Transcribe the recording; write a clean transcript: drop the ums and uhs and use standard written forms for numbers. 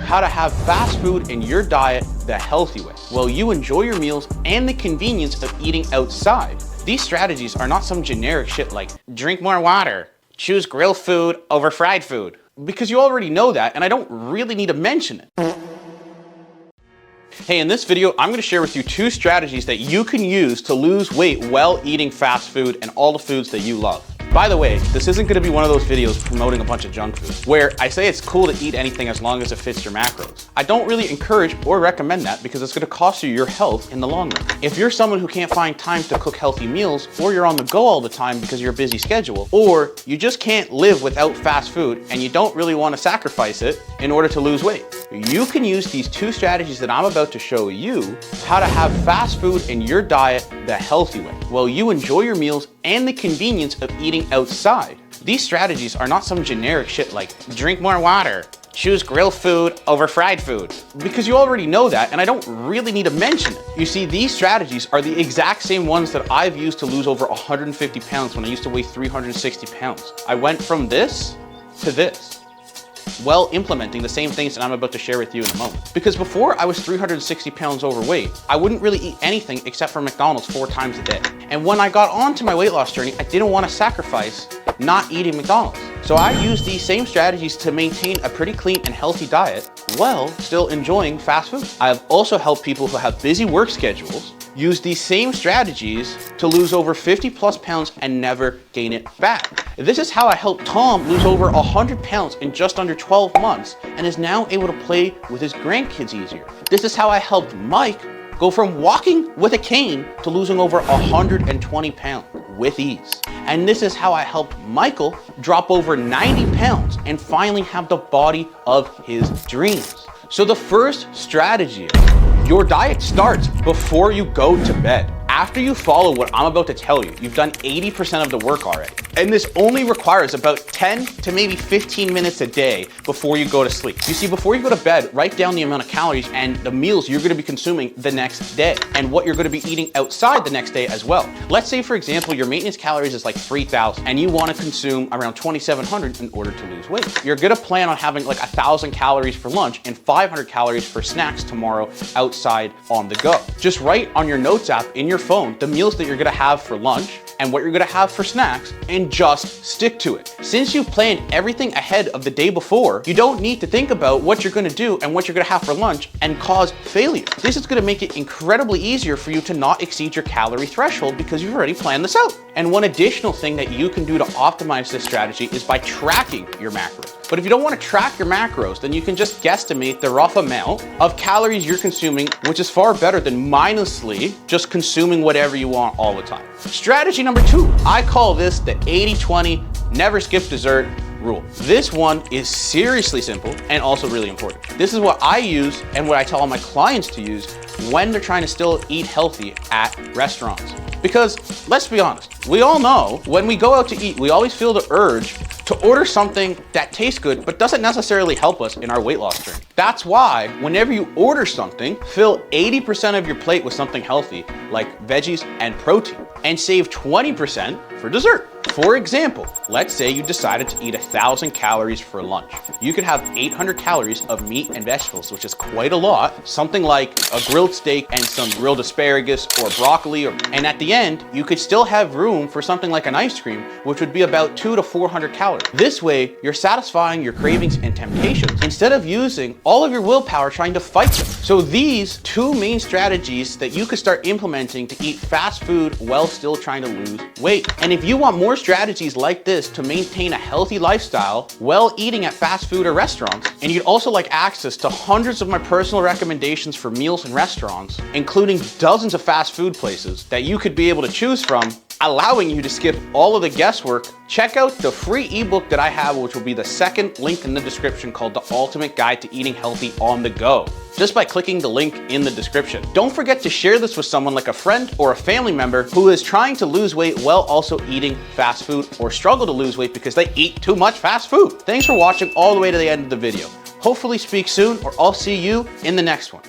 how to have fast food in your diet the healthy way, while you enjoy your meals and the convenience of eating outside. These strategies are not some generic shit like drink more water, choose grilled food over fried food, because you already know that and I don't really need to mention it. Hey, in this video, I'm gonna share with you 2 strategies that you can use to lose weight while eating fast food and all the foods that you love. By the way, this isn't gonna be one of those videos promoting a bunch of junk food, where I say it's cool to eat anything as long as it fits your macros. I don't really encourage or recommend that because it's gonna cost you your health in the long run. If you're someone who can't find time to cook healthy meals, or you're on the go all the time because of your busy schedule, or you just can't live without fast food and you don't really wanna sacrifice it in order to lose weight, you can use these 2 strategies that I'm about to show you how to have fast food in your diet the healthy way, while you enjoy your meals and the convenience of eating outside. These strategies are not some generic shit like drink more water, choose grilled food over fried food, because you already know that and I don't really need to mention it. You see, these strategies are the exact same ones that I've used to lose over 150 pounds when I used to weigh 360 pounds. I went from this to this, while implementing the same things that I'm about to share with you in a moment. Because before I was 360 pounds overweight, I wouldn't really eat anything except for McDonald's 4 times a day. And when I got onto my weight loss journey, I didn't want to sacrifice not eating McDonald's. So I used these same strategies to maintain a pretty clean and healthy diet while still enjoying fast food. I have also helped people who have busy work schedules use these same strategies to lose over 50+ pounds and never gain it back. This is how I helped Tom lose over 100 pounds in just under 12 months and is now able to play with his grandkids easier. This is how I helped Mike go from walking with a cane to losing over 120 pounds with ease. And this is how I helped Michael drop over 90 pounds and finally have the body of his dreams. So the first strategy, your diet starts before you go to bed. After you follow what I'm about to tell you, you've done 80% of the work already. And this only requires about 10 to maybe 15 minutes a day before you go to sleep. You see, before you go to bed, write down the amount of calories and the meals you're gonna be consuming the next day and what you're gonna be eating outside the next day as well. Let's say, for example, your maintenance calories is like 3,000 and you wanna consume around 2,700 in order to lose weight. You're gonna plan on having like 1,000 calories for lunch and 500 calories for snacks tomorrow outside on the go. Just write on your notes app in your phone the meals that you're gonna have for lunch and what you're gonna have for snacks, and just stick to it. Since you've planned everything ahead of the day before, you don't need to think about what you're gonna do and what you're gonna have for lunch and cause failure. This is gonna make it incredibly easier for you to not exceed your calorie threshold because you've already planned this out. And one additional thing that you can do to optimize this strategy is by tracking your macros. But if you don't want to track your macros, then you can just guesstimate the rough amount of calories you're consuming, which is far better than mindlessly just consuming whatever you want all the time. Strategy number 2, I call this the 80-20 never skip dessert rule. This one is seriously simple and also really important. This is what I use and what I tell all my clients to use when they're trying to still eat healthy at restaurants. Because let's be honest, we all know when we go out to eat, we always feel the urge to order something that tastes good but doesn't necessarily help us in our weight loss journey. That's why whenever you order something, fill 80% of your plate with something healthy like veggies and protein and save 20% for dessert. For example, let's say you decided to eat 1,000 calories for lunch. You could have 800 calories of meat and vegetables, which is quite a lot. Something like a grilled steak and some grilled asparagus or broccoli, and at the end, you could still have room for something like an ice cream, which would be about 200 to 400 calories. This way, you're satisfying your cravings and temptations instead of using all of your willpower trying to fight them. So these 2 main strategies that you could start implementing to eat fast food while still trying to lose weight. And if you want more strategies like this to maintain a healthy lifestyle while eating at fast food or restaurants, and you'd also like access to hundreds of my personal recommendations for meals and restaurants, including dozens of fast food places that you could be able to choose from, allowing you to skip all of the guesswork, check out the free ebook that I have, which will be the second link in the description, called The Ultimate Guide to Eating Healthy on the Go, just by clicking the link in the description. Don't forget to share this with someone like a friend or a family member who is trying to lose weight while also eating fast food or struggle to lose weight because they eat too much fast food. Thanks for watching all the way to the end of the video. Hopefully speak soon, or I'll see you in the next one.